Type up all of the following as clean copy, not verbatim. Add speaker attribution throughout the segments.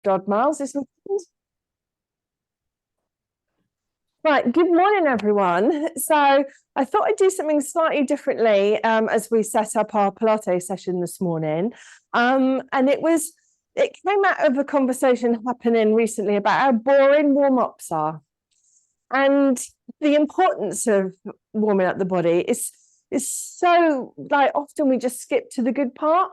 Speaker 1: God, Miles, this is right. Good morning, everyone. So I thought I'd do something slightly differently as we set up our Pilates session this morning. And it came out of a conversation happening recently about how boring warm-ups are. And the importance of warming up the body is so, like, often we just skip to the good part.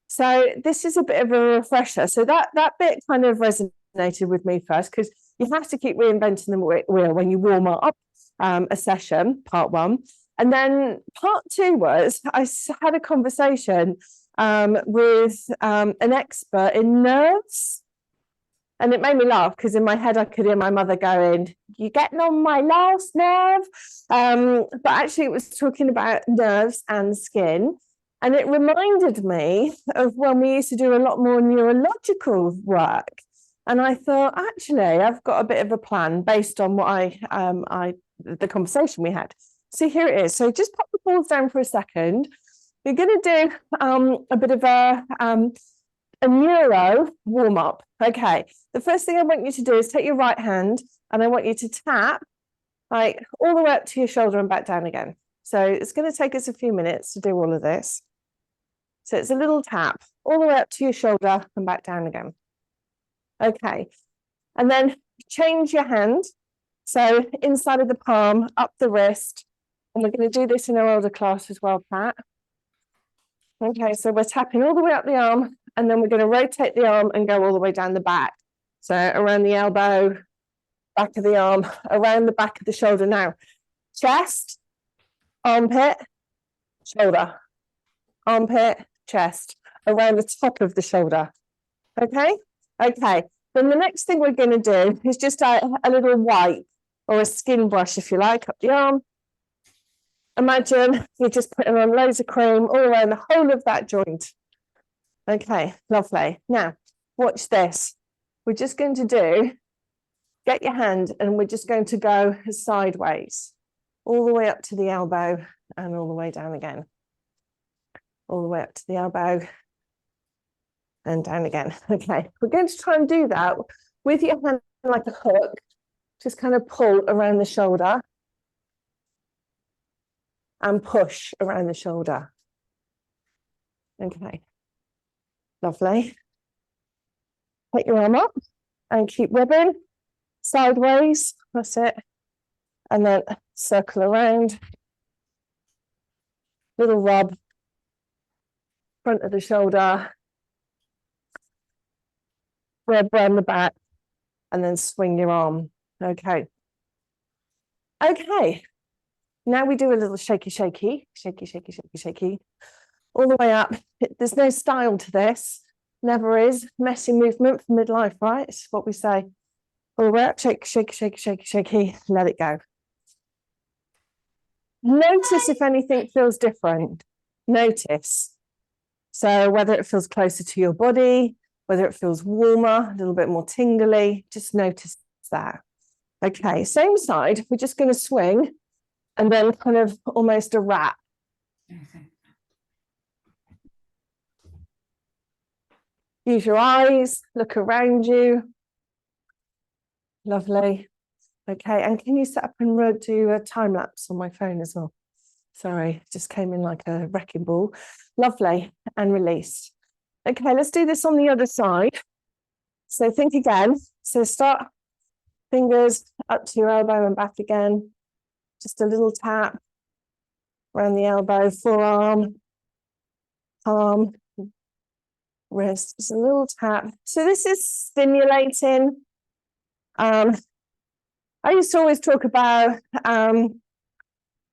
Speaker 1: So this is a bit of a refresher. So that bit kind of resonated with me first, because you have to keep reinventing the wheel when you warm up a session, part one. And then part two was I had a conversation with an expert in nerves. And it made me laugh because in my head, I could hear my mother going, "You're getting on my last nerve." But actually, it was talking about nerves and skin. And it reminded me of when we used to do a lot more neurological work. And I thought, actually, I've got a bit of a plan based on what the conversation we had. So here it is. So just pop the balls down for a second. We're going to do a bit of a neuro warm up. Okay. The first thing I want you to do is take your right hand and I want you to tap like all the way up to your shoulder and back down again. So it's going to take us a few minutes to do all of this. So it's a little tap all the way up to your shoulder and back down again. Okay. And then change your hand. So inside of the palm, up the wrist. And we're going to do this in our older class as well, Pat. Okay, so we're tapping all the way up the arm, and then we're going to rotate the arm and go all the way down the back. So around the elbow, back of the arm, around the back of the shoulder. Now, chest, armpit, shoulder, armpit, chest, around the top of the shoulder. Okay? Okay. Then the next thing we're going to do is just a little wipe or a skin brush, if you like, up the arm. Imagine you're just putting on loads of cream all around the whole of that joint. Okay, lovely. Now, watch this. We're just going to get your hand and we're just going to go sideways, all the way up to the elbow and all the way down again. All the way up to the elbow and down again. Okay, we're going to try and do that with your hand like a hook. Just kind of pull around the shoulder and push around the shoulder. Okay, lovely. Take your arm up and keep rubbing sideways. That's it. And then circle around. Little rub. Front of the shoulder. Rub around the back. And then swing your arm. Okay. Okay. Now we do a little shaky, shaky, shaky, shaky, shaky, shaky, all the way up. There's no style to this, never is. Messy movement for midlife, right? It's what we say. All the way up, shake, shake, shake, shake, shaky, let it go. Notice if anything feels different. Notice. So whether it feels closer to your body, whether it feels warmer, a little bit more tingly, just notice that. Okay, same side. We're just going to swing. And then kind of almost a wrap. Use your eyes, look around you. Lovely. Okay, and can you set up and do a time lapse on my phone as well? Sorry, just came in like a wrecking ball. Lovely, and release. Okay, let's do this on the other side. So think again. So start fingers up to your elbow and back again. Just a little tap around the elbow, forearm, palm, wrist. Just a little tap. So this is stimulating. I used to always talk about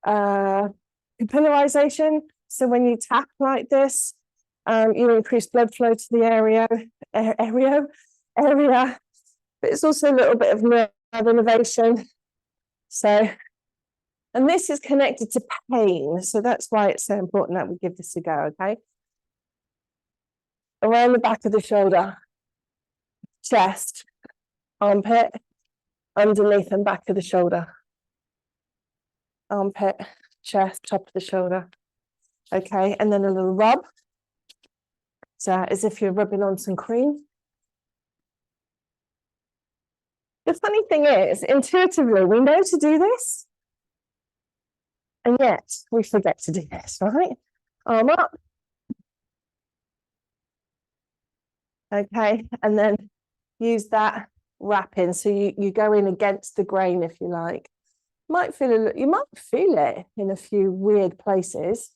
Speaker 1: capillarization. So when you tap like this, you increase blood flow to the area. But it's also a little bit of nerve innervation. So. And this is connected to pain. So that's why it's so important that we give this a go, okay? Around the back of the shoulder, chest, armpit, underneath and back of the shoulder. Armpit, chest, top of the shoulder. Okay, and then a little rub. So as if you're rubbing on some cream. The funny thing is, intuitively, we know to do this, and yet we forget to do this, right? Arm up. Okay, and then use that wrap in. So you go in against the grain, if you like. You might feel it in a few weird places.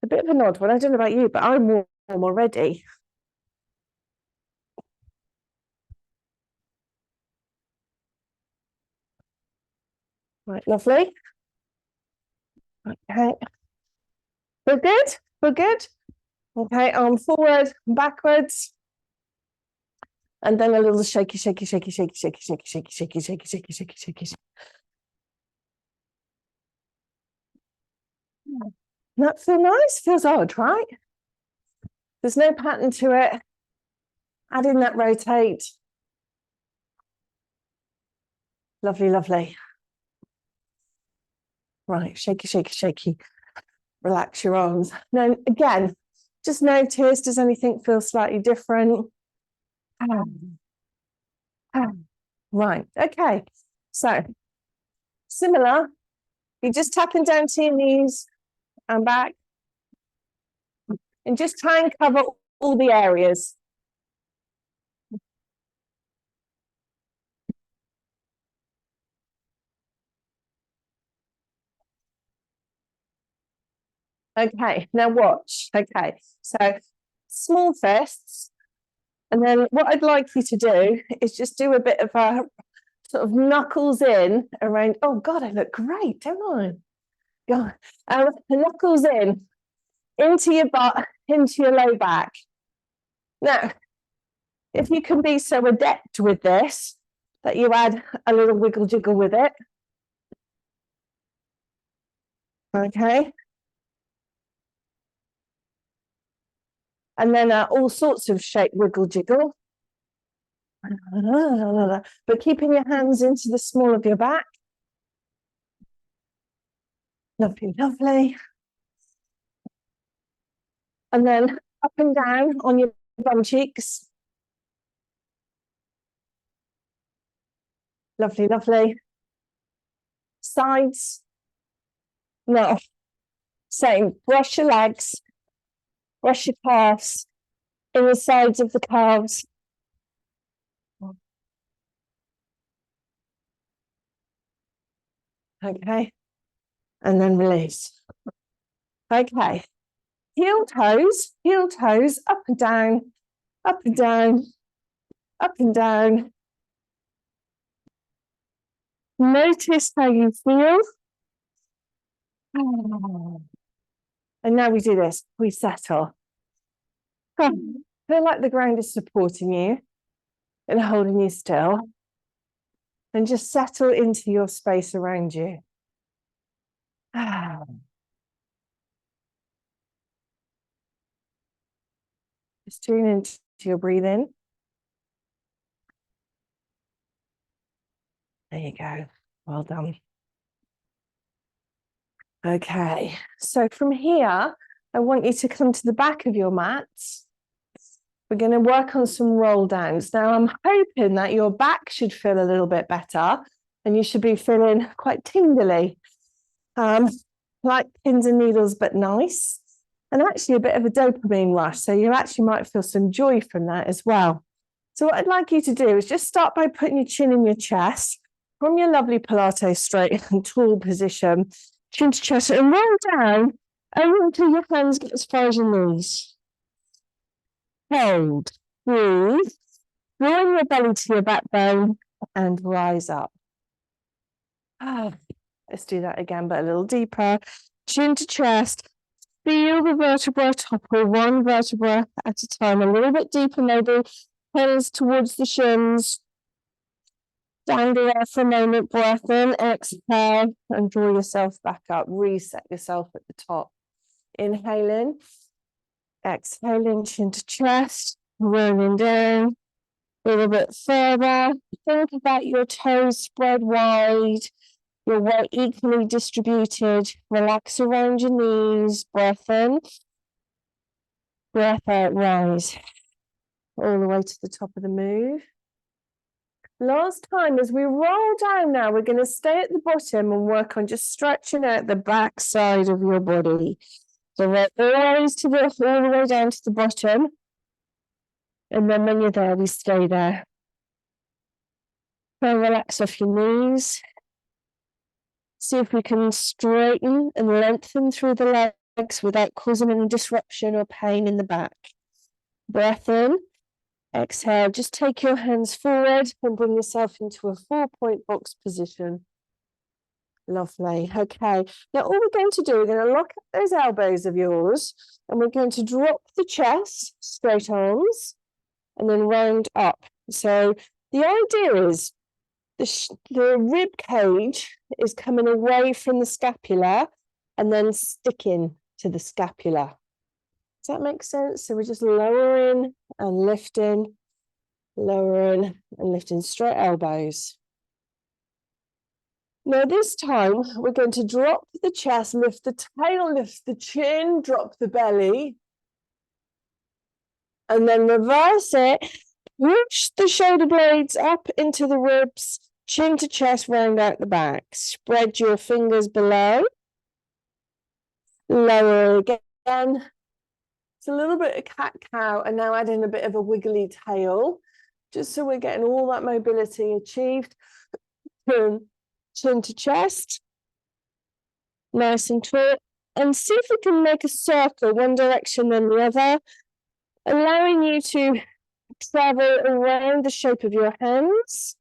Speaker 1: A bit of an odd one. I don't know about you, but I'm warm already. Right, lovely. Okay. We're good? We're good? Okay, arm forward, backwards. And then a little shaky, shaky, shaky, shaky, shaky, shaky, shaky, shaky, shaky, shaky, shaky, shaky. That feels nice, feels odd, right? There's no pattern to it. Add in that rotate. Lovely, lovely. Right, shaky, shaky, shaky. Relax your arms. Now, again, just notice, does anything feel slightly different? Right, okay. So, similar. You're just tapping down to your knees and back. And just try and cover all the areas. Okay, now watch. Okay, so small fists. And then what I'd like you to do is just do a bit of a sort of knuckles in around. Oh God, I look great, don't I? God, knuckles in into your butt, into your low back. Now, if you can be so adept with this that you add a little wiggle jiggle with it. Okay. And then all sorts of shape wiggle jiggle. But keeping your hands into the small of your back. Lovely, lovely. And then up and down on your bum cheeks. Lovely, lovely. Sides. No, same. Brush your legs, brush your calves, in the sides of the calves. Okay. And then release. Okay. Heel toes, up and down, up and down, up and down. Notice how you feel. And now we do this. We settle. Feel like the ground is supporting you and holding you still. And just settle into your space around you. Just tune into your breathing. There you go. Well done. Okay, so from here, I want you to come to the back of your mats. We're going to work on some roll downs. Now, I'm hoping that your back should feel a little bit better and you should be feeling quite tingly, like pins and needles, but nice. And actually a bit of a dopamine rush. So you actually might feel some joy from that as well. So what I'd like you to do is just start by putting your chin in your chest from your lovely Pilates straight and tall position, chin to chest, and roll down over until your hands get as far as your knees. Hold, breathe, drawing your belly to your backbone and rise up. Let's do that again, but a little deeper. Chin to chest. Feel the vertebra topple one vertebra at a time, a little bit deeper maybe. Hands towards the shins. Stand there for a moment, breath in, exhale, and draw yourself back up. Reset yourself at the top. Inhaling, exhaling, chin to chest, rolling down. A little bit further. Think about your toes spread wide, your weight equally distributed. Relax around your knees, breath in. Breath out, rise all the way to the top of the move. Last time, as we roll down now, we're going to stay at the bottom and work on just stretching out the back side of your body. So we're always all the way down to the bottom. And then when you're there, we stay there. So relax off your knees. See if we can straighten and lengthen through the legs without causing any disruption or pain in the back. Breath in. Exhale, just take your hands forward and bring yourself into a 4-point box position. Lovely. Okay. Now all we're going to do, we're going to lock up those elbows of yours and we're going to drop the chest, straight arms, and then round up. So the idea is the rib cage is coming away from the scapula and then sticking to the scapula. Does that make sense? So we're just lowering and lifting, lowering and lifting, straight elbows. Now this time we're going to drop the chest, lift the tail, lift the chin, drop the belly, and then reverse it. Push the shoulder blades up into the ribs, chin to chest, round out the back. Spread your fingers below. Lower again. It's a little bit of cat-cow, and now add in a bit of a wiggly tail, just so we're getting all that mobility achieved. Chin to chest. Nice and taut. And see if we can make a circle, one direction then the other, allowing you to travel around the shape of your hands.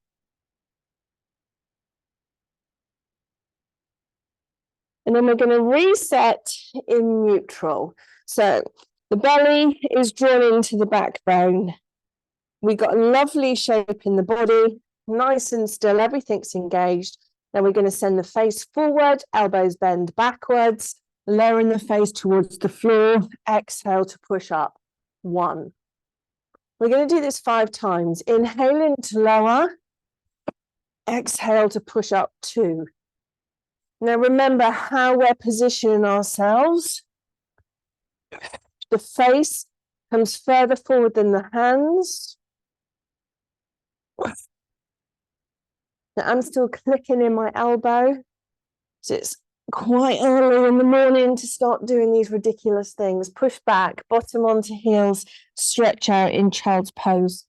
Speaker 1: And then we're going to reset in neutral. So the belly is drawn into the backbone. We've got a lovely shape in the body, nice and still, everything's engaged. Then we're going to send the face forward, elbows bend backwards, lowering the face towards the floor. Exhale to push up. 1. We're going to do this 5 times. Inhaling to lower. Exhale to push up. 2. Now remember how we're positioning ourselves. The face comes further forward than the hands. Now I'm still clicking in my elbow. So it's quite early in the morning to start doing these ridiculous things. Push back, bottom onto heels, stretch out in child's pose.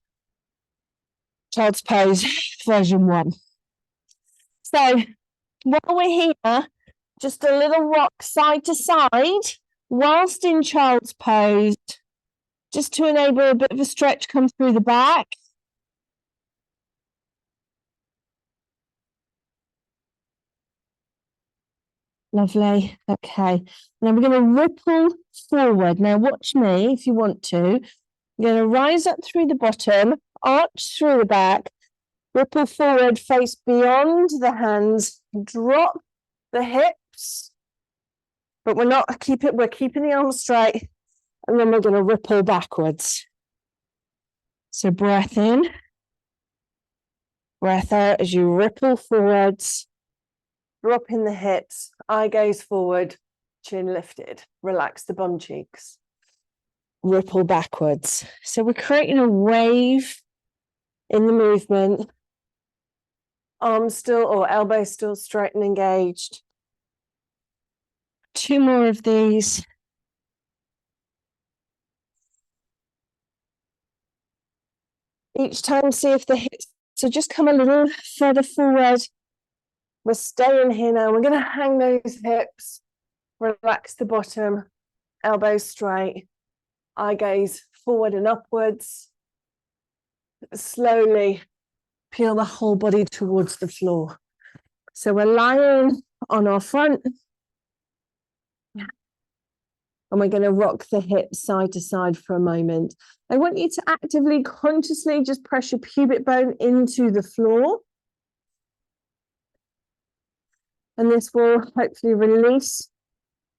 Speaker 1: Child's pose version 1. So while we're here, just a little rock side to side whilst in child's pose, just to enable a bit of a stretch come through the back. Lovely. Okay. Now we're going to ripple forward. Now watch me if you want to. You're going to rise up through the bottom, arch through the back, ripple forward, face beyond the hands, drop the hips, but we're keeping the arms straight, and then we're going to ripple backwards. So breath in, breath out as you ripple forwards. Drop in the hips, eye gaze forward, chin lifted. Relax the bum cheeks. Ripple backwards. So we're creating a wave in the movement. Arms still or elbows still straight and engaged. 2 more of these. Each time, see if the hips, so just come a little further forward. We're staying here now. We're going to hang those hips, relax the bottom, elbows straight, eye gaze forward and upwards. Slowly peel the whole body towards the floor. So we're lying on our front, and we're going to rock the hips side to side for a moment. I want you to actively, consciously just press your pubic bone into the floor. And this will hopefully release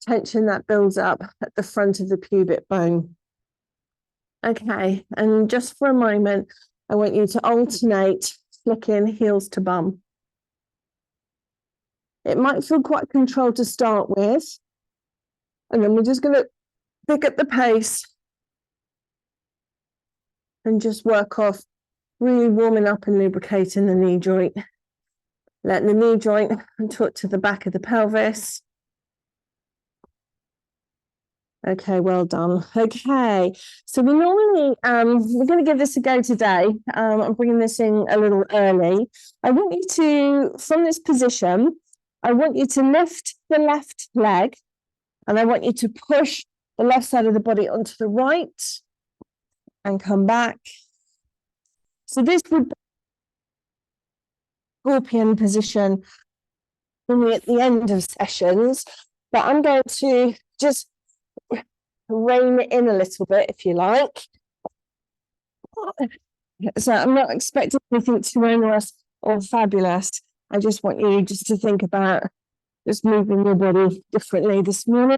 Speaker 1: tension that builds up at the front of the pubic bone. Okay, and just for a moment, I want you to alternate flicking heels to bum. It might feel quite controlled to start with, and then we're just going to pick up the pace and just work off really warming up and lubricating the knee joint. Letting the knee joint talk to the back of the pelvis. Okay, well done. Okay, so we normally, we're going to give this a go today. I'm bringing this in a little early. I want you to, from this position, I want you to lift the left leg, and I want you to push the left side of the body onto the right and come back. So this would be scorpion position normally at the end of sessions, but I'm going to just rein it in a little bit, if you like. So I'm not expecting anything too onerous or fabulous. I just want you just to think about just moving your body differently this morning.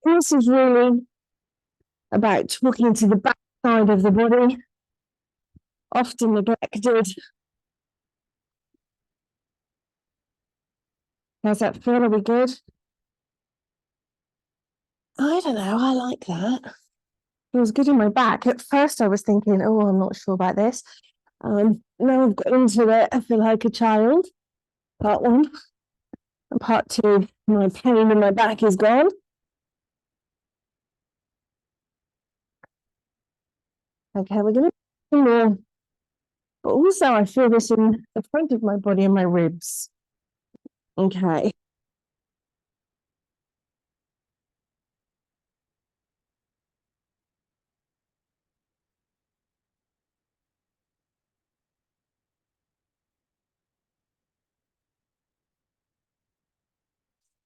Speaker 1: This is really about talking to the back side of the body, often neglected. How's that feel? Are we good? I don't know. I like that. Feels good in my back. At first, I was thinking, oh, I'm not sure about this. Now I've got into it. I feel like a child. Part one. And part two, my pain in my back is gone. Okay, we're going to do more. But also, I feel this in the front of my body and my ribs. Okay.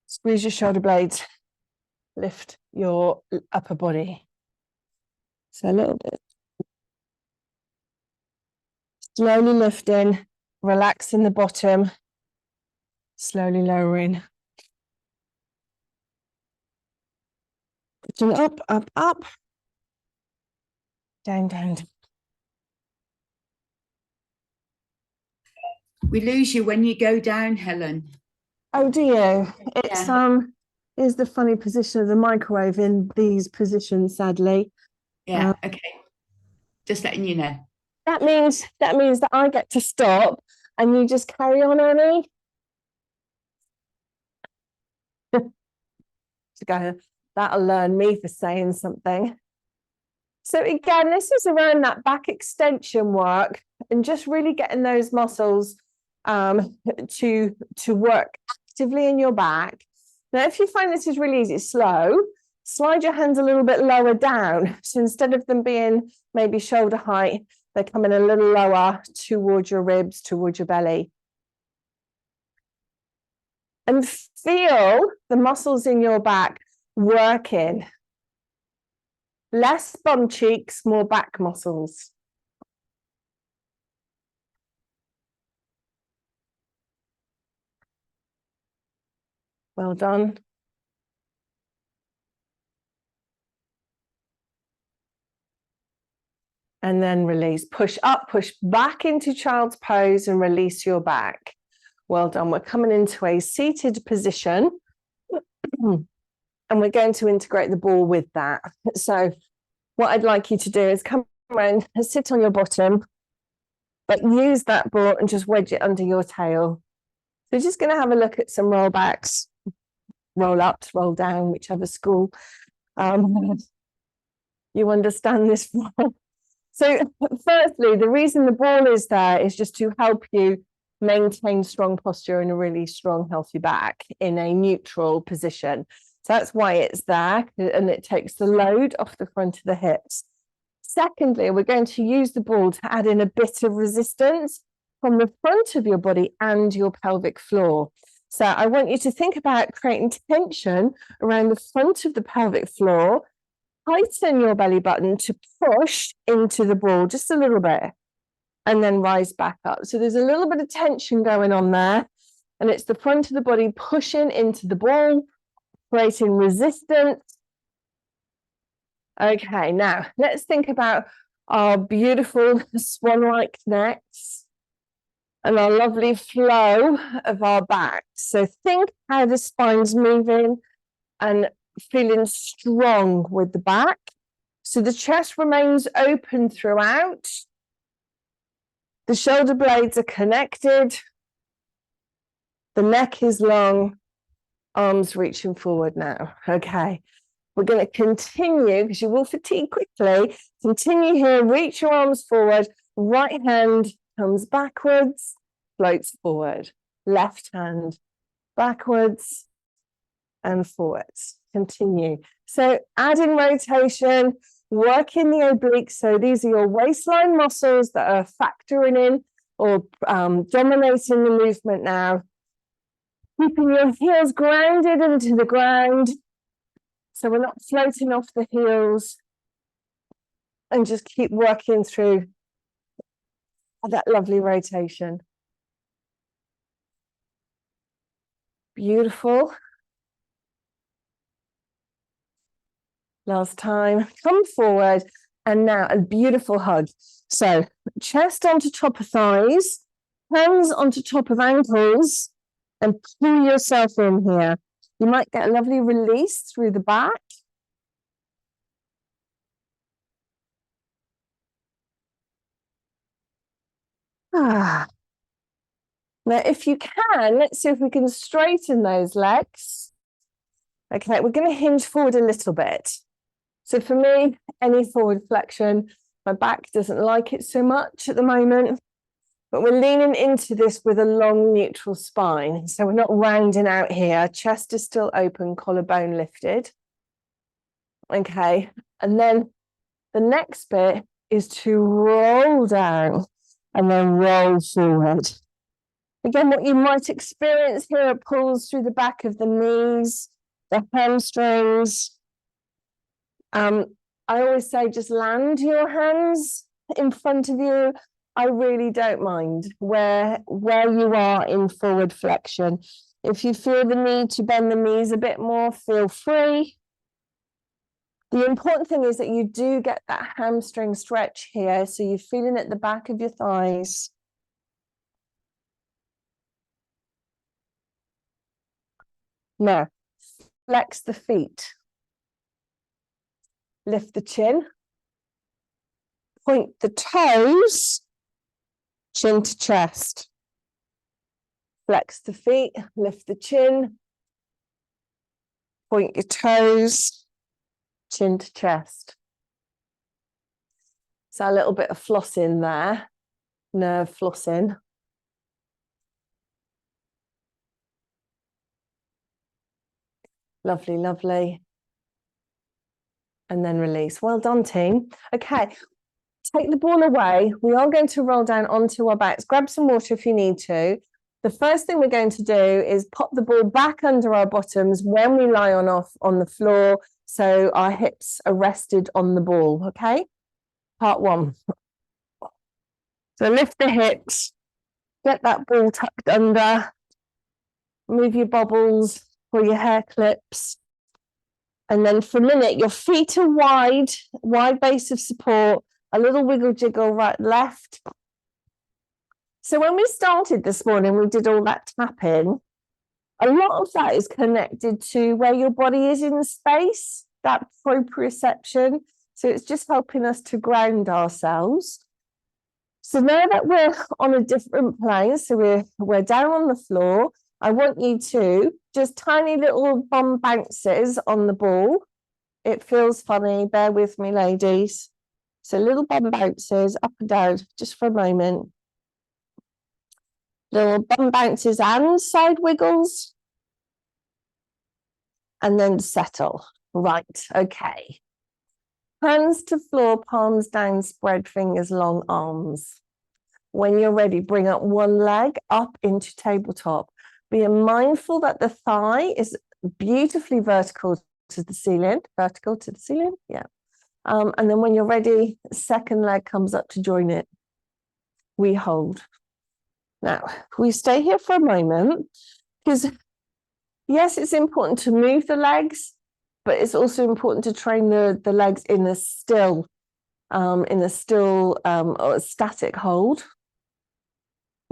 Speaker 1: Squeeze your shoulder blades. Lift your upper body. So a little bit. Slowly lifting, relaxing the bottom, slowly lowering. Pushing up, up, up. Down, down.
Speaker 2: We lose you when you go down, Helen.
Speaker 1: Oh, do you? It's is the funny position of the microwave in these positions, sadly.
Speaker 2: Yeah, okay. Just letting you know.
Speaker 1: That means that I get to stop and you just carry on, Annie. That'll learn me for saying something. So again, this is around that back extension work and just really getting those muscles to work actively in your back. Now, if you find this is really easy, slow, slide your hands a little bit lower down. So instead of them being maybe shoulder height, they're coming a little lower towards your ribs, towards your belly. And feel the muscles in your back working. Less bum cheeks, more back muscles. Well done. And then release. Push up, push back into child's pose and release your back. Well done. We're coming into a seated position. And we're going to integrate the ball with that. So what I'd like you to do is come around and sit on your bottom, but use that ball and just wedge it under your tail. So just going to have a look at some roll backs, roll ups, roll down, whichever school you understand this from. So firstly, the reason the ball is there is just to help you maintain strong posture and a really strong, healthy back in a neutral position. So that's why it's there, and it takes the load off the front of the hips. Secondly, we're going to use the ball to add in a bit of resistance from the front of your body and your pelvic floor. So I want you to think about creating tension around the front of the pelvic floor. Tighten your belly button to push into the ball just a little bit and then rise back up. So there's a little bit of tension going on there, and it's the front of the body pushing into the ball, creating resistance. Okay, now let's think about our beautiful swan-like necks and our lovely flow of our back. So think how the spine's moving and feeling strong with the back. So the chest remains open throughout. The shoulder blades are connected. The neck is long, arms reaching forward now. Okay, we're going to continue because you will fatigue quickly. Continue here, reach your arms forward. Right hand comes backwards, floats forward. Left hand backwards and forwards. Continue. So add in rotation, work in the obliques. So these are your waistline muscles that are factoring in or dominating the movement now. Keeping your heels grounded into the ground. So we're not floating off the heels. And just keep working through that lovely rotation. Beautiful. Last time, come forward, and now a beautiful hug. So chest onto top of thighs, hands onto top of ankles, and pull yourself in here. You might get a lovely release through the back. Now, if you can, let's see if we can straighten those legs. Okay, we're going to hinge forward a little bit. So for me, any forward flexion, my back doesn't like it so much at the moment, but we're leaning into this with a long neutral spine. So we're not rounding out here. Chest is still open, collarbone lifted. Okay, and then the next bit is to roll down and then roll forward. Again, what you might experience here are pulls through the back of the knees, the hamstrings. I always say just land your hands in front of you. I really don't mind where you are in forward flexion. If you feel the need to bend the knees a bit more, feel free. The important thing is that you do get that hamstring stretch here, so you're feeling at the back of your thighs. Now, flex the feet. Lift the chin. Point the toes, chin to chest. Flex the feet, lift the chin. Point your toes, chin to chest. So a little bit of flossing there, nerve flossing. Lovely, lovely. And then release. Well done, team. Okay, take the ball away. We are going to roll down onto our backs. Grab some water if you need to. The first thing we're going to do is pop the ball back under our bottoms when we lie on the floor, so our hips are rested on the ball, okay? Part one. So lift the hips, get that ball tucked under, move your bobbles or your hair clips. And then for a minute, your feet are wide base of support, a little wiggle jiggle right, left. So when we started this morning, we did all that tapping. A lot of that is connected to where your body is in the space, that proprioception. So it's just helping us to ground ourselves. So now that we're on a different place, so we're down on the floor, I want you to just tiny little bum bounces on the ball. It feels funny, bear with me, ladies. So little bum bounces up and down, just for a moment. Little bum bounces and side wiggles. And then settle. Right, okay. Hands to floor, palms down, spread fingers long, arms. When you're ready, bring up one leg up into tabletop. Be mindful that the thigh is beautifully vertical to the ceiling. Vertical to the ceiling, yeah. And then when you're ready, second leg comes up to join it. We hold. Now, we stay here for a moment because, yes, it's important to move the legs, but it's also important to train the legs in a still or static hold.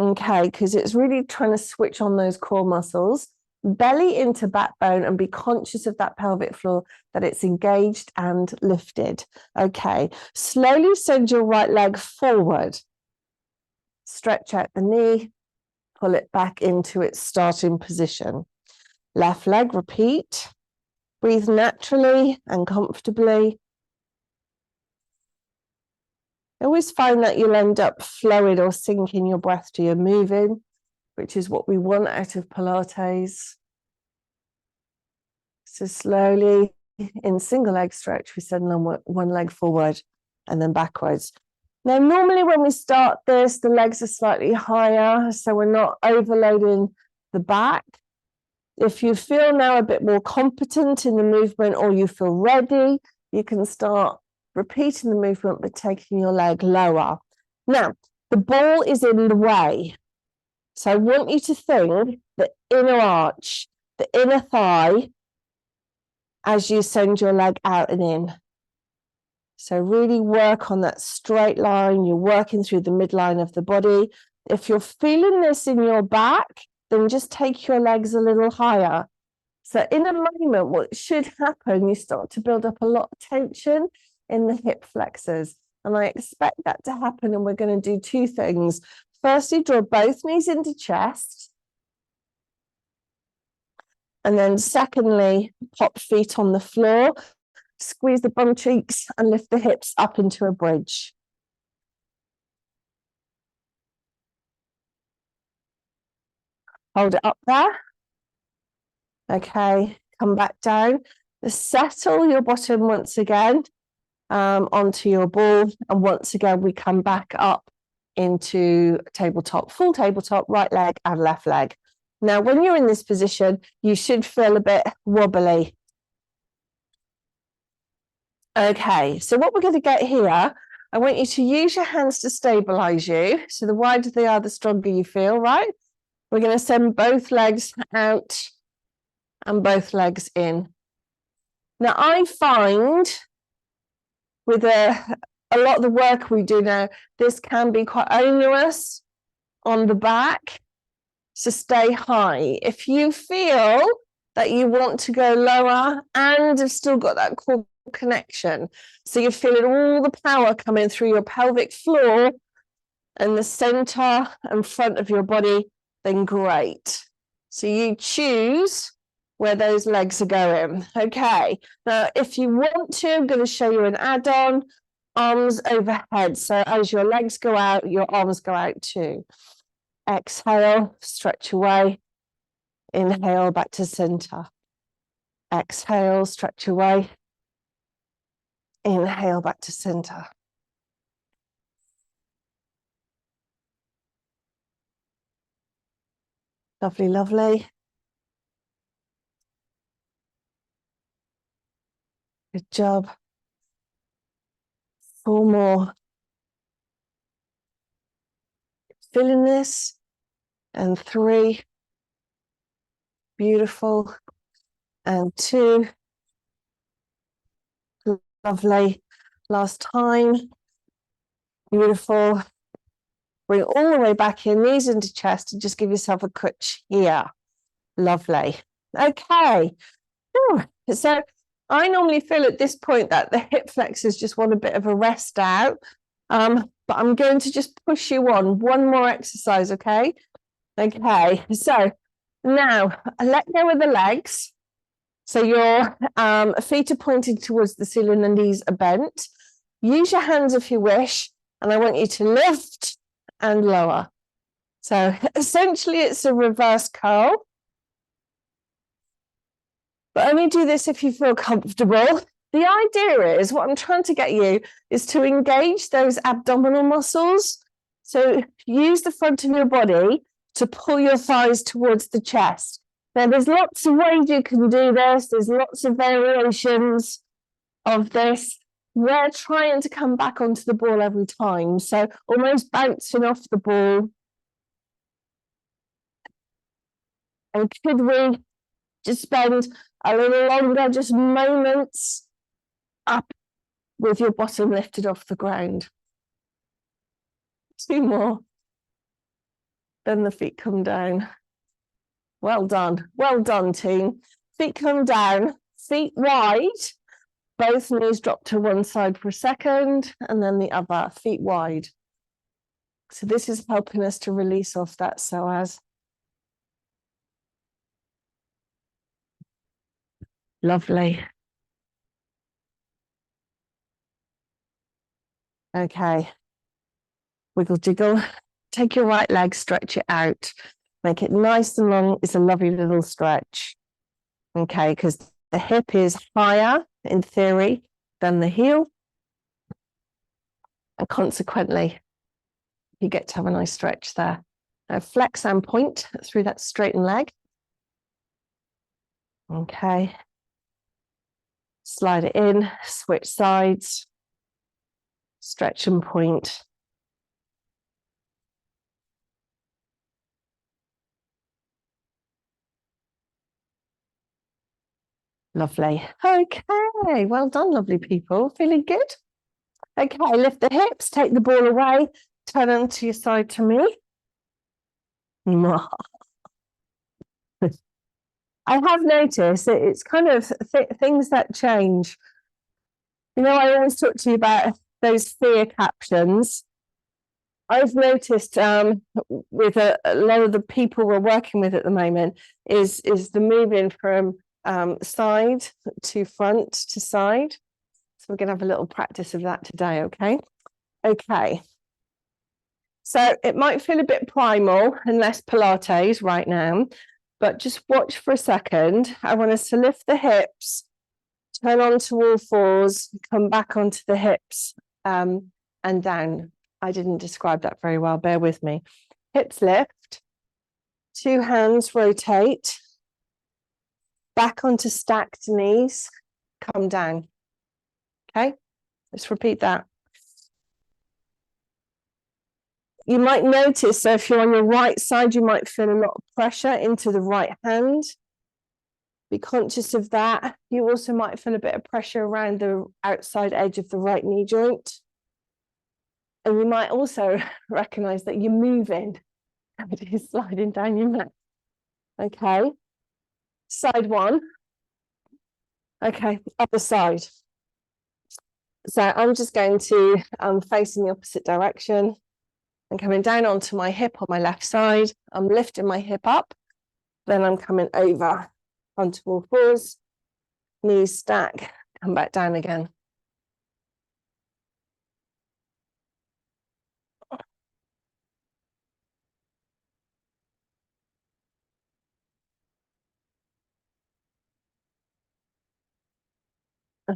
Speaker 1: Okay, because it's really trying to switch on those core muscles. belly into backbone, and be conscious of that pelvic floor, that it's engaged and lifted. Okay, slowly send your right leg forward. Stretch out the knee, pull it back into its starting position. Left leg, repeat. Breathe naturally and comfortably. I always find that you'll end up flowing or sinking your breath to your moving, which is what we want out of Pilates. So slowly, in single leg stretch, we send one leg forward and then backwards. Now, normally when we start this, the legs are slightly higher, so we're not overloading the back. If you feel now a bit more competent in the movement, or you feel ready, you can start repeating the movement but taking your leg lower. Now, the ball is in the way. So I want you to think the inner arch, the inner thigh, as you send your leg out and in. So really work on that straight line. You're working through the midline of the body. If you're feeling this in your back, then just take your legs a little higher. So in a moment, what should happen, you start to build up a lot of tension in the hip flexors. And I expect that to happen. And we're going to do two things. Firstly, draw both knees into chest. And then secondly, pop feet on the floor, squeeze the bum cheeks and lift the hips up into a bridge. Hold it up there. Okay, come back down. Settle your bottom once again onto your ball. And once again, we come back up into tabletop, full tabletop, right leg and left leg. Now, when you're in this position, you should feel a bit wobbly. Okay, so what we're going to get here, I want you to use your hands to stabilize you. So the wider they are, the stronger you feel, right? We're going to send both legs out and both legs in. Now, I find with a lot of the work we do now, this can be quite onerous on the back. So stay high. If you feel that you want to go lower and have still got that core connection, so you're feeling all the power coming through your pelvic floor and the center and front of your body, then great. So you choose where those legs are going. Okay, now if you want to, I'm going to show you an add-on, arms overhead. So as your legs go out, your arms go out too. Exhale, stretch away. Inhale, back to center. Exhale, stretch away. Inhale, back to center. Lovely, lovely. Good job. 4 more. Feeling this. And 3. Beautiful. And 2. Lovely. Last time. Beautiful. Bring all the way back in, knees into chest, and just give yourself a quick cheer. Lovely. Okay. Whew. So I normally feel at this point that the hip flexors just want a bit of a rest out. But I'm going to just push you on. One more exercise, okay? Okay. So now let go of the legs. So your feet are pointed towards the ceiling and knees are bent. Use your hands if you wish. And I want you to lift and lower. So essentially it's a reverse curl. But only do this if you feel comfortable. The idea is, what I'm trying to get you is to engage those abdominal muscles. So use the front of your body to pull your thighs towards the chest. Now, there's lots of ways you can do this. There's lots of variations of this. We're trying to come back onto the ball every time. So almost bouncing off the ball. And could we just spend a little longer, just moments up with your bottom lifted off the ground? 2 more. Then the feet come down. Well done, team. Feet come down, feet wide. Both knees drop to one side for a second, and then the other, feet wide. So this is helping us to release off that psoas. Lovely. Okay. Wiggle jiggle. Take your right leg, stretch it out. Make it nice and long. It's a lovely little stretch. Okay, because the hip is higher in theory than the heel. And consequently, you get to have a nice stretch there. Now flex and point through that straightened leg. Okay. Slide it in, switch sides, stretch and point. Lovely. Okay, well done, lovely people. Feeling good? Okay, lift the hips, take the ball away, turn onto your side to me. I have noticed that it's kind of things that change. You know, I always talk to you about those fear captions. I've noticed with a lot of the people we're working with at the moment is the moving from side to front to side. So we're going to have a little practice of that today, okay? Okay. So it might feel a bit primal and less Pilates right now, but just watch for a second. I want us to lift the hips, turn onto all fours, come back onto the hips and down. I didn't describe that very well, bear with me. Hips lift, two hands rotate, back onto stacked knees, come down. Okay, let's repeat that. You might notice, so if you're on your right side, you might feel a lot of pressure into the right hand. Be conscious of that. You also might feel a bit of pressure around the outside edge of the right knee joint. And you might also recognize that you're moving. It is sliding down your mat. Okay. Side one. Okay, other side. So I'm just going to face in the opposite direction. I'm coming down onto my hip on my left side. I'm lifting my hip up. Then I'm coming over onto all fours. Knees stack, come back down again.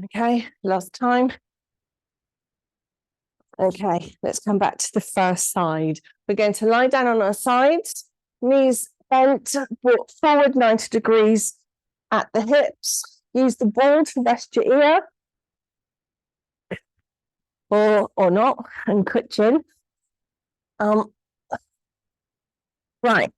Speaker 1: Okay, last time. Okay, let's come back to the first side. We're going to lie down on our sides, knees bent, brought forward 90 degrees at the hips. Use the ball to rest your ear. Or not, and cushion. Right.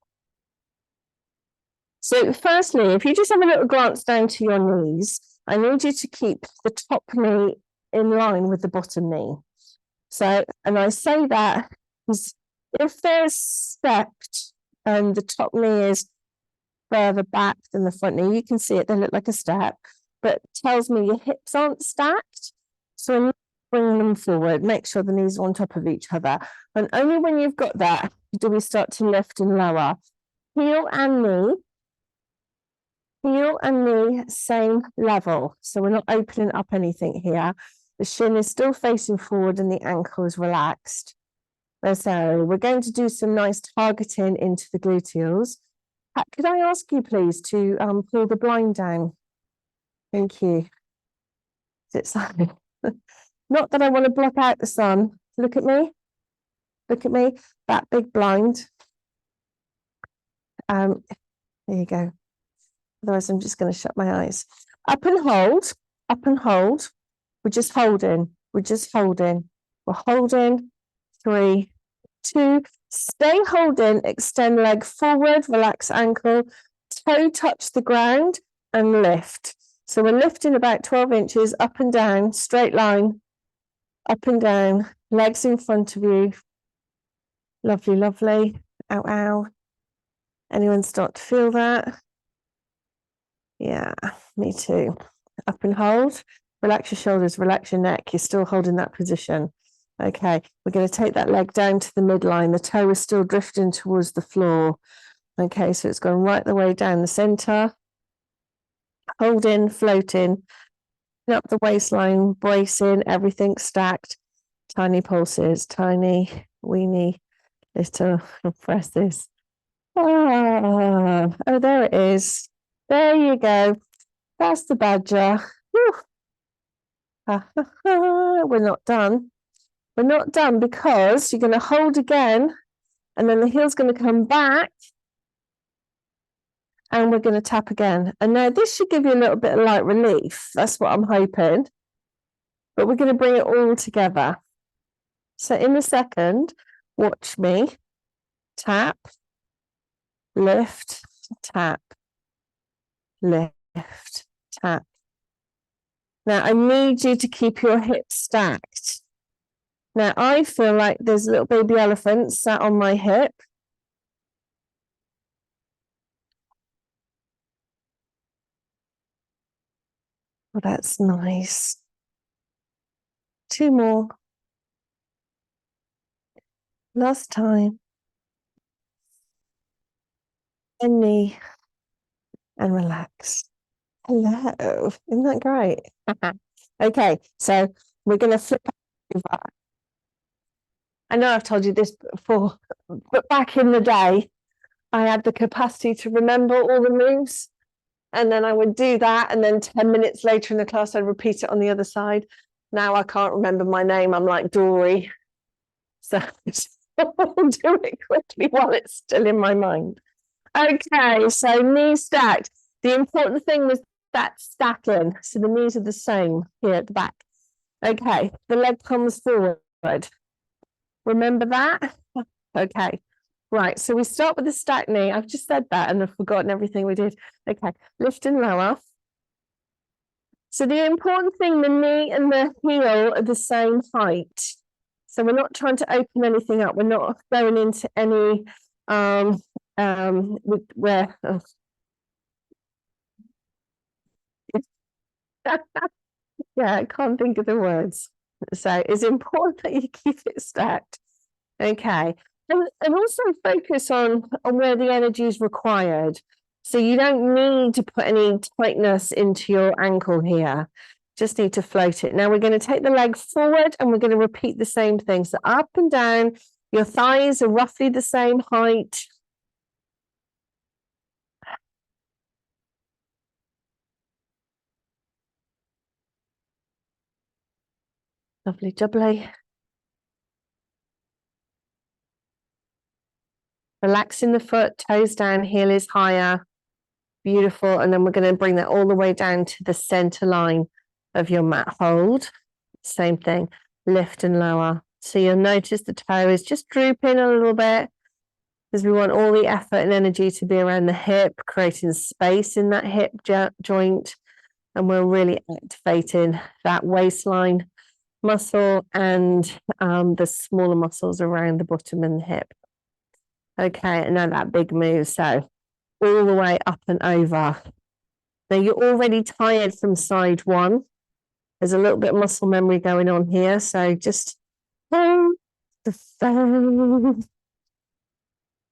Speaker 1: So firstly, if you just have a little glance down to your knees, I need you to keep the top knee in line with the bottom knee. So, and I say that because if they're stepped and the top knee is further back than the front knee, you can see it, they look like a step, but it tells me your hips aren't stacked. So I'm bringing them forward, make sure the knees are on top of each other. And only when you've got that do we start to lift and lower. Heel and knee, same level. So we're not opening up anything here. The shin is still facing forward and the ankle is relaxed. So we're going to do some nice targeting into the gluteals. Pat, could I ask you please to pull the blind down? Thank you. Is it not that I want to block out the sun. Look at me. Look at me. That big blind. There you go. Otherwise, I'm just going to shut my eyes. Up and hold. Up and hold. We're just holding. We're just holding. We're holding. 3, 2. Stay holding. Extend leg forward. Relax ankle. Toe touch the ground and lift. So we're lifting about 12 inches up and down. Straight line. Up and down. Legs in front of you. Lovely, lovely. Ow, ow. Anyone start to feel that? Yeah, me too. Up and hold. Relax your shoulders, relax your neck. You're still holding that position. Okay, we're going to take that leg down to the midline. The toe is still drifting towards the floor. Okay, so it's gone right the way down the center. Holding, floating, up the waistline, bracing, everything stacked. Tiny pulses, tiny, weeny, little presses. Oh, there it is. There you go. That's the badger. We're not done. We're not done because you're going to hold again, and then the heel's going to come back, and we're going to tap again. And now this should give you a little bit of light relief. That's what I'm hoping. But we're going to bring it all together. So in a second, watch me. Tap, lift, tap, lift, tap. Now I need you to keep your hips stacked. Now I feel like there's a little baby elephant sat on my hip. Oh, that's nice. 2 more. Last time. And knee and relax. Hello. Isn't that great? Okay, so we're going to flip over. I know I've told you this before, but back in the day, I had the capacity to remember all the moves. And then I would do that. And then 10 minutes later in the class, I'd repeat it on the other side. Now I can't remember my name. I'm like Dory. So I'll do it quickly while it's still in my mind. Okay, so knee stacked. The important thing was that stacking. So the knees are the same here at the back. Okay, the leg comes forward. Remember that? Okay, right. So we start with the stacked knee. I've just said that and I've forgotten everything we did. Okay, lift and lower. So the important thing, the knee and the heel are the same height. So we're not trying to open anything up. We're not going into any where yeah, I can't think of the words. So it's important that you keep it stacked. Okay. And also focus on where the energy is required. So you don't need to put any tightness into your ankle here. Just need to float it. Now we're going to take the leg forward and we're going to repeat the same thing. So up and down, your thighs are roughly the same height. Lovely jubbly. Relaxing the foot, toes down, heel is higher. Beautiful. And then we're going to bring that all the way down to the center line of your mat hold. Same thing, lift and lower. So you'll notice the toe is just drooping a little bit because we want all the effort and energy to be around the hip, creating space in that hip joint. And we're really activating that waistline muscle and the smaller muscles around the bottom and the hip. Okay, and now that big move. So all the way up and over. Now you're already tired from side one. There's a little bit of muscle memory going on here. So just hold the phone.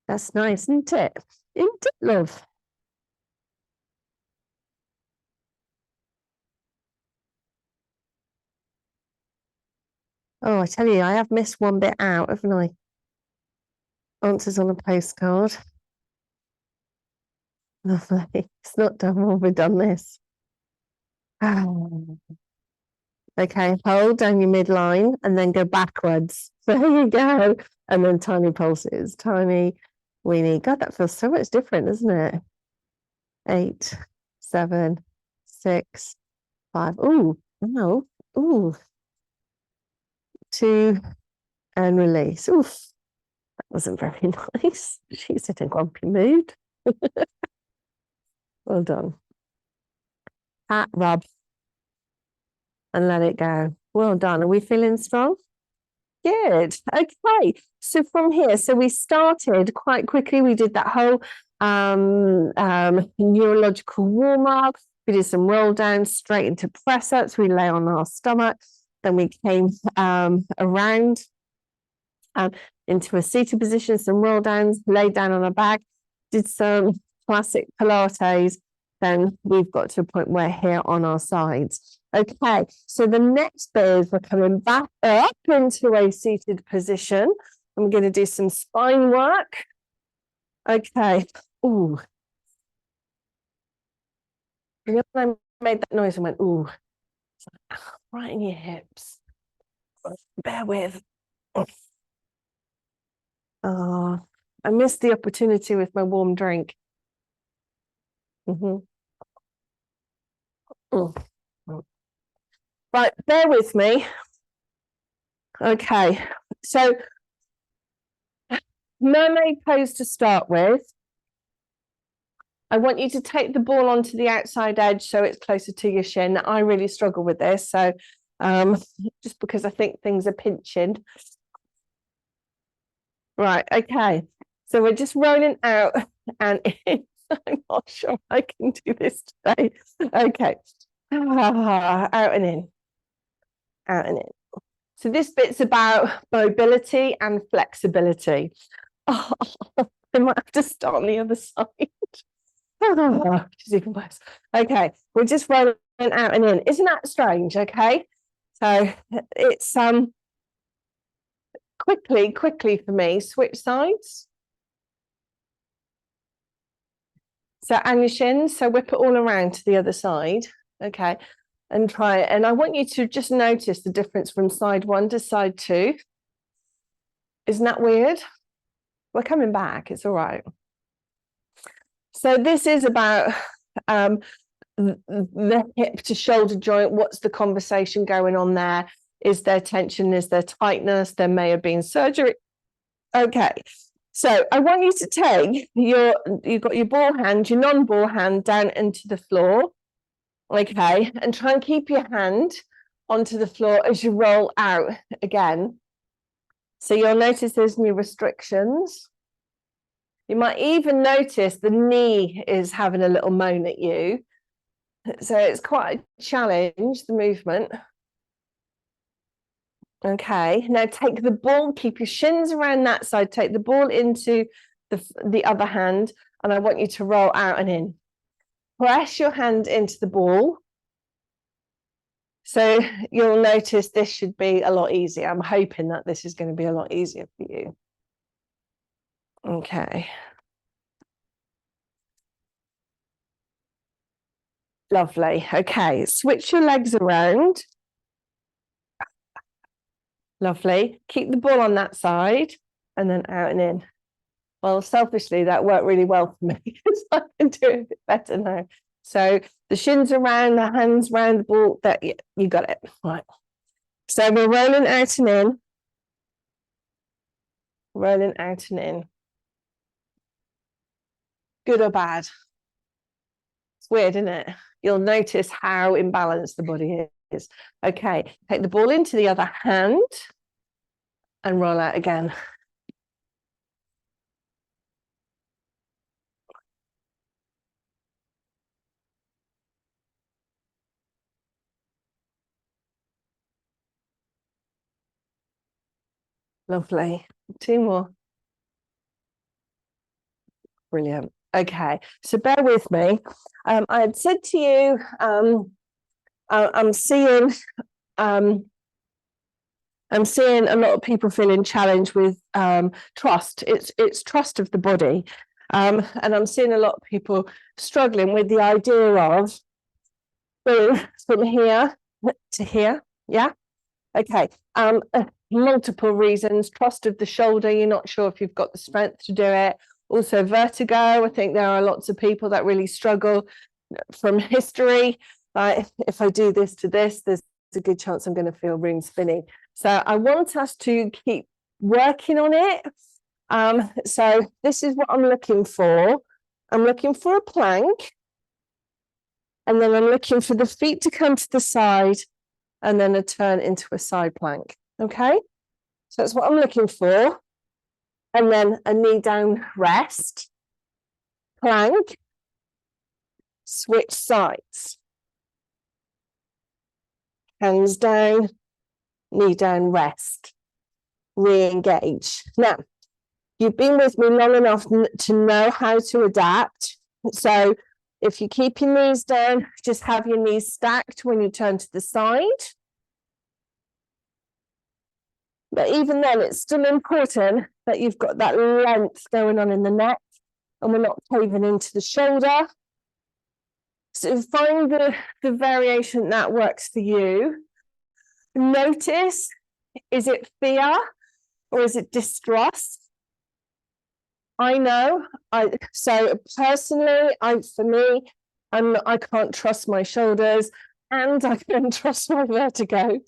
Speaker 1: That's nice, isn't it? Isn't it, love? Oh, I tell you, I have missed one bit out, haven't I? Answers on a postcard. Lovely. It's not done when we've done this. Okay, hold down your midline and then go backwards. There you go. And then tiny pulses, tiny, weeny. God, that feels so much different, doesn't it? 8, 7, 6, 5. Ooh, no. Ooh. 2, and release. Oof. That wasn't very nice. She's in a grumpy mood. Well done. Pat, rub, and let it go. Well done. Are we feeling strong? Good. Okay. So from here, so we started quite quickly. We did that whole neurological warm-up. We did some roll downs straight into press ups. We lay on our stomach. Then we came around into a seated position, some roll downs, laid down on our back, did some classic Pilates. Then we've got to a point where here on our sides. Okay, so the next bit is we're coming back up into a seated position. I'm going to do some spine work. Okay. Ooh. You know when I made that noise and went, ooh, right in your hips. Bear with. Oh, I missed the opportunity with my warm drink. Right, bear with me. Okay, so mermaid pose to start with. I want you to take the ball onto the outside edge so it's closer to your shin. I really struggle with this, so just because I think things are pinching. Right, okay. So we're just rolling out and in. I'm not sure I can do this today. Okay. Out and in. Out and in. So this bit's about mobility and flexibility. Oh, I might have to start on the other side. Which is even worse. Okay, we're just rolling out and in. Isn't that strange? Okay. So it's quickly for me, switch sides. So and your shins, so whip it all around to the other side. Okay, and try it. And I want you to just notice the difference from side one to side two. Isn't that weird? We're coming back, it's all right. So this is about the hip to shoulder joint. What's the conversation going on there? Is there tension? Is there tightness? There may have been surgery. Okay, so I want you to take you've got your ball hand, your non-ball hand down into the floor. Okay, and try and keep your hand onto the floor as you roll out again. So you'll notice there's new restrictions. You might even notice the knee is having a little moan at you. So it's quite a challenge, the movement. Okay, now take the ball, keep your shins around that side, take the ball into the other hand, and I want you to roll out and in. Press your hand into the ball. So you'll notice this should be a lot easier. I'm hoping that this is going to be a lot easier for you. Okay. Lovely. Okay, switch your legs around. Lovely. Keep the ball on that side and then out and in. Well, selfishly, that worked really well for me because I can do it a bit better now. So the shins around, the hands around the ball, that you got it. Right. So we're rolling out and in. Rolling out and in. Good or bad? It's weird, isn't it? You'll notice how imbalanced the body is. Okay, take the ball into the other hand and roll out again. Lovely. Two more. Brilliant. Okay, so bear with me. I had said to you, I'm seeing a lot of people feeling challenged with trust. It's trust of the body, and I'm seeing a lot of people struggling with the idea of from here to here. Yeah. Okay. Multiple reasons. Trust of the shoulder. You're not sure if you've got the strength to do it. Also vertigo. I think there are lots of people that really struggle from history. If I do this to this, there's a good chance I'm going to feel room spinning. So I want us to keep working on it. So this is what I'm looking for. I'm looking for a plank. And then I'm looking for the feet to come to the side and then a turn into a side plank. Okay, so that's what I'm looking for. And then a knee down rest. plank, switch sides. Hands down, knee down, rest. Re-engage. Now, you've been with me long enough to know how to adapt. So if you keep your knees down, just have your knees stacked when you turn to the side. But even then, it's still important that you've got that length going on in the neck and we're not caving into the shoulder. So find the variation that works for you. Notice, is it fear or is it distrust? I know. So personally, for me, I can't trust my shoulders and I can't trust my vertigo,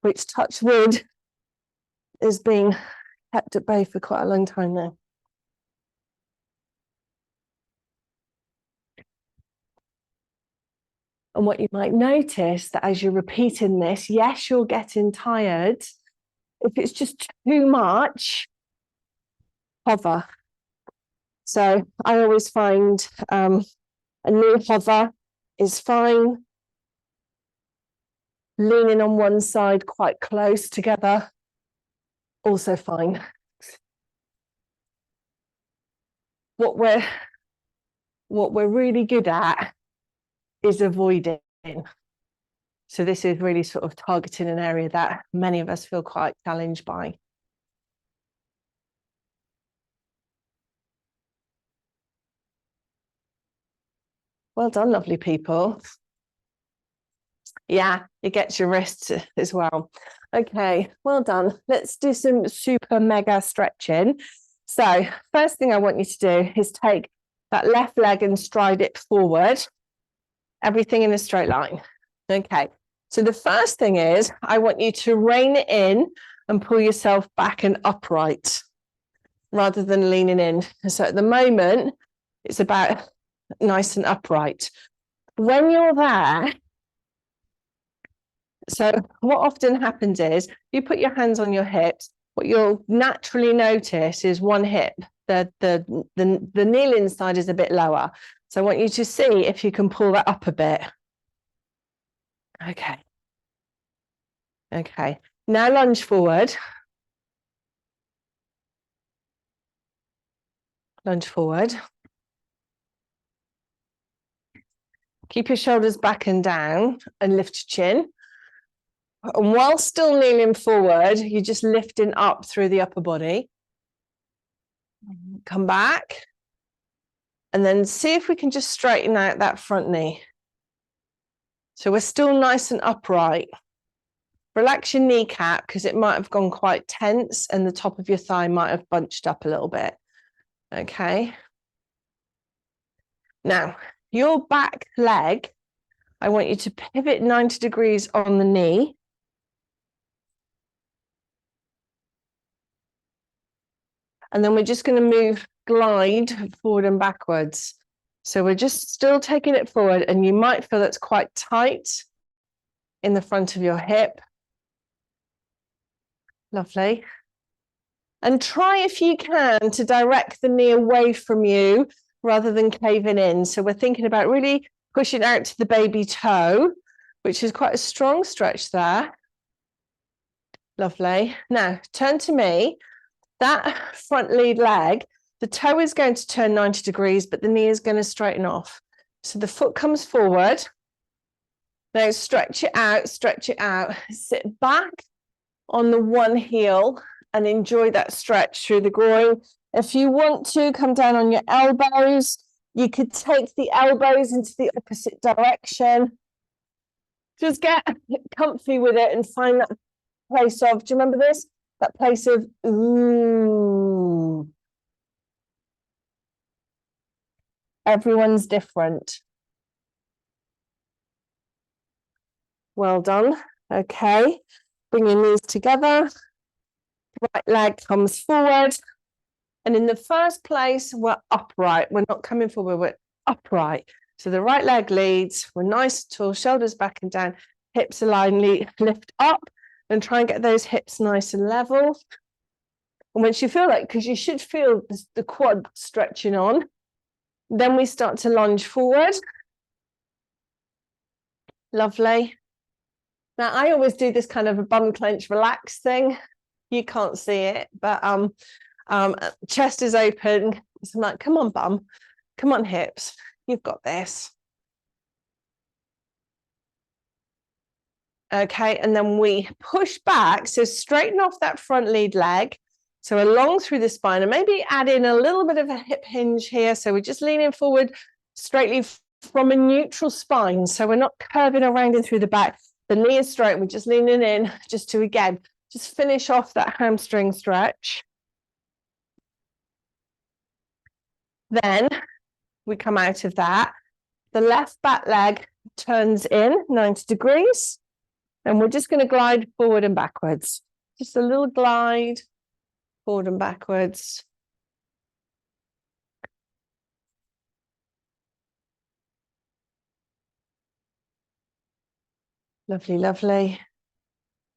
Speaker 1: which, touch wood, is being kept at bay for quite a long time now. And what you might notice that as you're repeating this, yes, you're getting tired. If it's just too much, hover. So I always find a knee hover is fine. Leaning on one side quite close together, also fine. What we're really good at is avoiding. So this is really sort of targeting an area that many of us feel quite challenged by. Well done, lovely people. Yeah, it gets your wrists as well. Okay, well done. Let's do some super mega stretching. So first thing I want you to do is take that left leg and stride it forward. Everything in a straight line. Okay, so the first thing is I want you to rein it in and pull yourself back and upright rather than leaning in. So at the moment, it's about nice and upright. When you're there, so what often happens is you put your hands on your hips, what you'll naturally notice is one hip, the kneeling side is a bit lower. So I want you to see if you can pull that up a bit. Okay. Okay. Now lunge forward. Lunge forward. Keep your shoulders back and down and lift your chin. And while still kneeling forward, you're just lifting up through the upper body. Come back. And then see if we can just straighten out that front knee. So we're still nice and upright. Relax your kneecap because it might have gone quite tense and the top of your thigh might have bunched up a little bit. Okay. Now, your back leg, I want you to pivot 90 degrees on the knee. And then we're just going to glide forward and backwards. So we're just still taking it forward and you might feel it's quite tight in the front of your hip. Lovely. And try if you can to direct the knee away from you rather than caving in. So we're thinking about really pushing out to the baby toe, which is quite a strong stretch there. Lovely. Now turn to me. That front lead leg, the toe is going to turn 90 degrees, but the knee is going to straighten off. So the foot comes forward. Now stretch it out, sit back on the one heel and enjoy that stretch through the groin. If you want to, come down on your elbows. You could take the elbows into the opposite direction. Just get comfy with it and find that place of, do you remember this? That place of, ooh. Everyone's different. Well done. Okay. Bring your knees together. Right leg comes forward. And in the first place, we're upright. We're not coming forward, we're upright. So the right leg leads. We're nice, tall, shoulders back and down, hips aligned, lift up and try and get those hips nice and level. And once you feel like, because you should feel the quad stretching on, then we start to lunge forward. Lovely. Now, I always do this kind of a bum clench relax thing. You can't see it, but chest is open. So I'm like, come on, bum. Come on, hips. You've got this. Okay, and then we push back. So straighten off that front lead leg. So along through the spine, and maybe add in a little bit of a hip hinge here. So we're just leaning forward straightly from a neutral spine. So we're not curving around and through the back. The knee is straight. We're just leaning in just to, again, just finish off that hamstring stretch. Then we come out of that. The left back leg turns in 90 degrees. And we're just going to glide forward and backwards. Just a little glide forward and backwards. Lovely, lovely.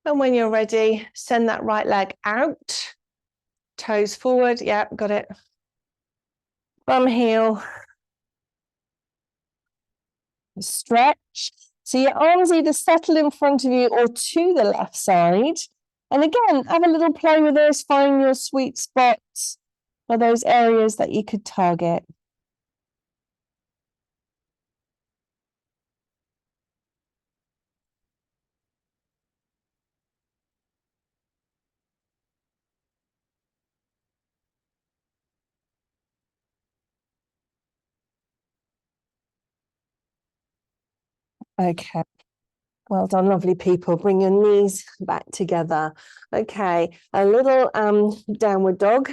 Speaker 1: And when you're ready, send that right leg out. Toes forward. Yeah, got it. Bum heel. Stretch. So your arms either settle in front of you or to the left side. And again, have a little play with this. Find your sweet spots or those areas that you could target. Okay. Well done, lovely people. Bring your knees back together. Okay, a little downward dog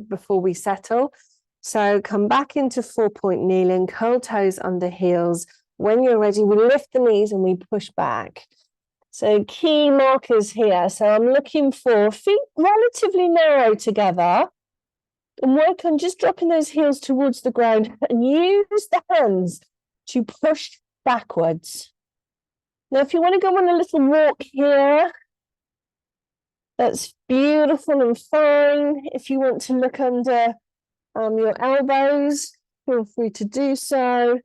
Speaker 1: before we settle. So come back into 4-point kneeling, curl toes under heels. When you're ready, we lift the knees and we push back. So key markers here. So I'm looking for feet relatively narrow together and work on just dropping those heels towards the ground and use the hands to push backwards. Now, if you want to go on a little walk here, that's beautiful and fine. If you want to look under your elbows, feel free to do so.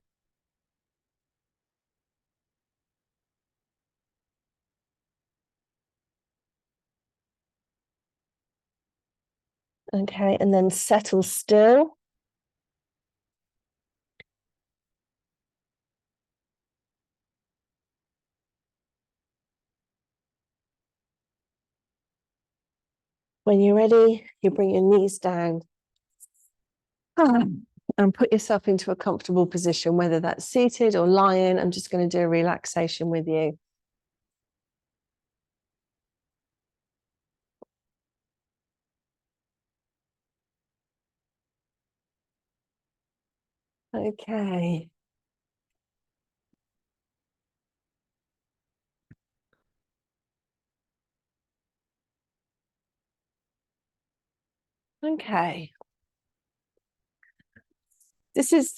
Speaker 1: Okay, and then settle still. When you're ready, you bring your knees down. And put yourself into a comfortable position, whether that's seated or lying. I'm just going to do a relaxation with you. Okay. Okay. This is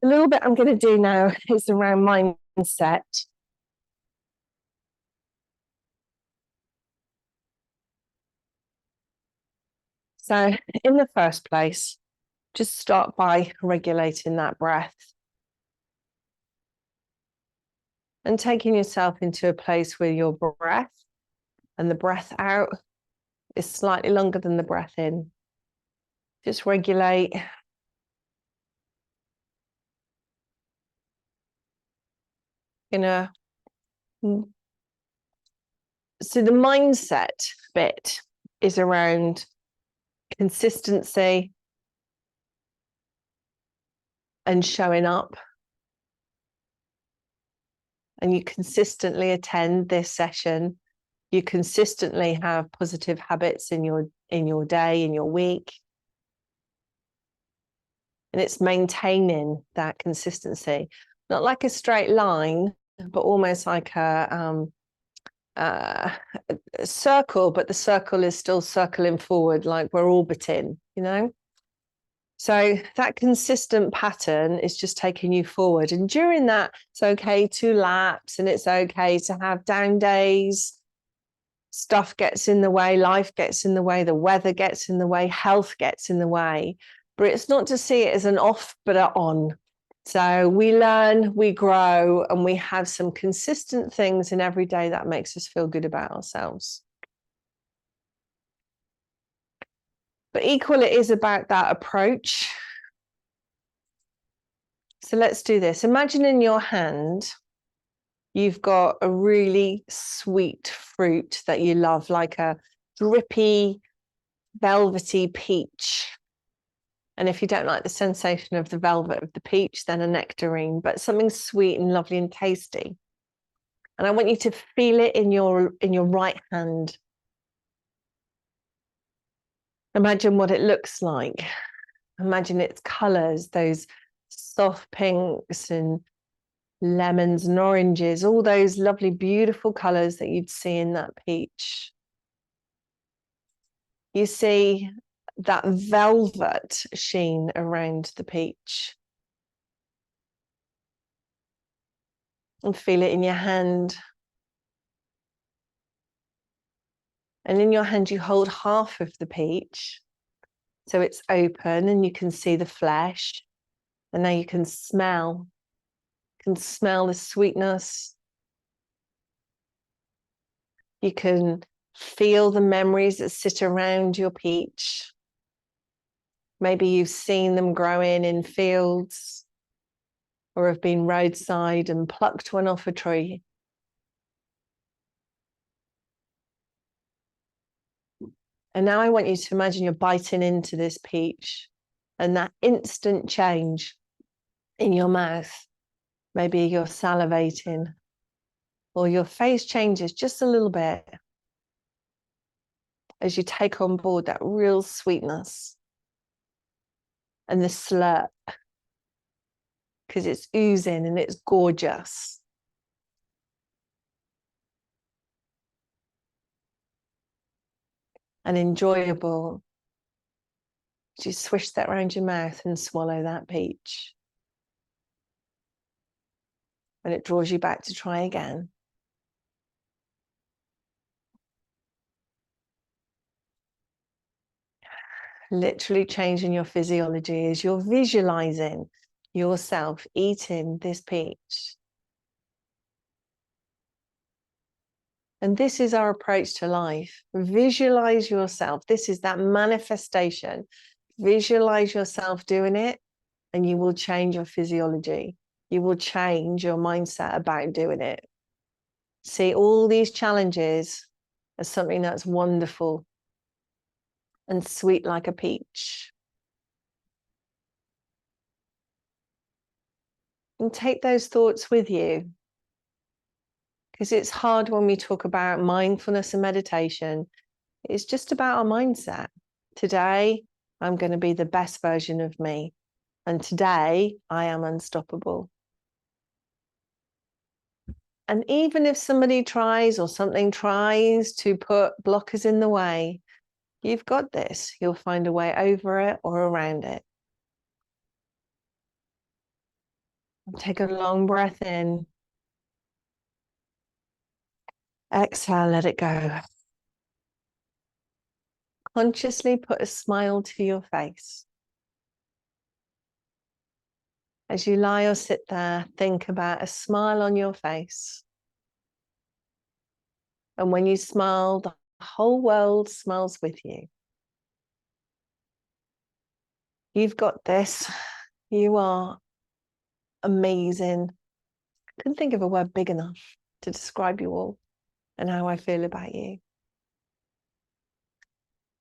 Speaker 1: a little bit I'm going to do now is around mindset. So in the first place, just start by regulating that breath and taking yourself into a place where your breath and the breath out is slightly longer than the breath in. Just regulate. So the mindset bit is around consistency and showing up. And you consistently attend this session. You consistently have positive habits in your day, in your week. And it's maintaining that consistency, not like a straight line, but almost like a circle, but the circle is still circling forward, like we're orbiting, you know? So that consistent pattern is just taking you forward. And during that, it's okay to lapse and it's okay to have down days. Stuff gets in the way, life gets in the way, the weather gets in the way, health gets in the way. But it's not to see it as an off, but an on. So we learn, we grow, and we have some consistent things in every day that makes us feel good about ourselves. But equally, it is about that approach. So let's do this. Imagine in your hand, you've got a really sweet fruit that you love, like a drippy, velvety peach. And if you don't like the sensation of the velvet of the peach, then a nectarine, but something sweet and lovely and tasty. And I want you to feel it in your right hand. Imagine what it looks like. Imagine its colors, those soft pinks and lemons and oranges, all those lovely, beautiful colors that you'd see in that peach. You see that velvet sheen around the peach. And feel it in your hand. And in your hand, you hold half of the peach. So it's open and you can see the flesh. And now you can smell the sweetness. You can feel the memories that sit around your peach. Maybe you've seen them growing in fields or have been roadside and plucked one off a tree. And now I want you to imagine you're biting into this peach and that instant change in your mouth. Maybe you're salivating or your face changes just a little bit as you take on board that real sweetness and the slurp, because it's oozing and it's gorgeous. And enjoyable. You swish that around your mouth and swallow that peach. And it draws you back to try again. Literally changing your physiology as you're visualizing yourself eating this peach. And this is our approach to life. Visualize yourself. This is that manifestation. Visualize yourself doing it, and you will change your physiology. You will change your mindset about doing it. See all these challenges as something that's wonderful and sweet like a peach. And take those thoughts with you. Because it's hard when we talk about mindfulness and meditation. It's just about our mindset. Today, I'm going to be the best version of me. And today, I am unstoppable. And even if somebody tries or something tries to put blockers in the way, you've got this. You'll find a way over it or around it. Take a long breath in. Exhale, let it go. Consciously put a smile to your face. As you lie or sit there, think about a smile on your face. And when you smile, the whole world smiles with you. You've got this. You are amazing. I couldn't think of a word big enough to describe you all and how I feel about you.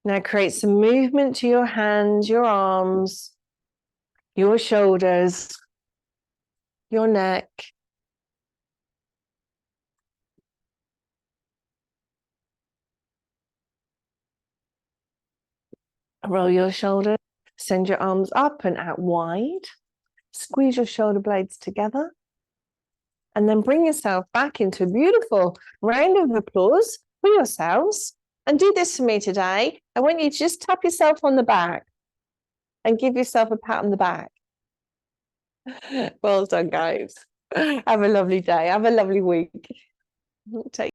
Speaker 1: Now create some movement to your hands, your arms, your shoulders, your neck. Roll your shoulders, send your arms up and out wide. Squeeze your shoulder blades together. And then bring yourself back into a beautiful round of applause for yourselves. And do this for me today. I want you to just tap yourself on the back and give yourself a pat on the back. Well done, guys. Have a lovely day. Have a lovely week. Take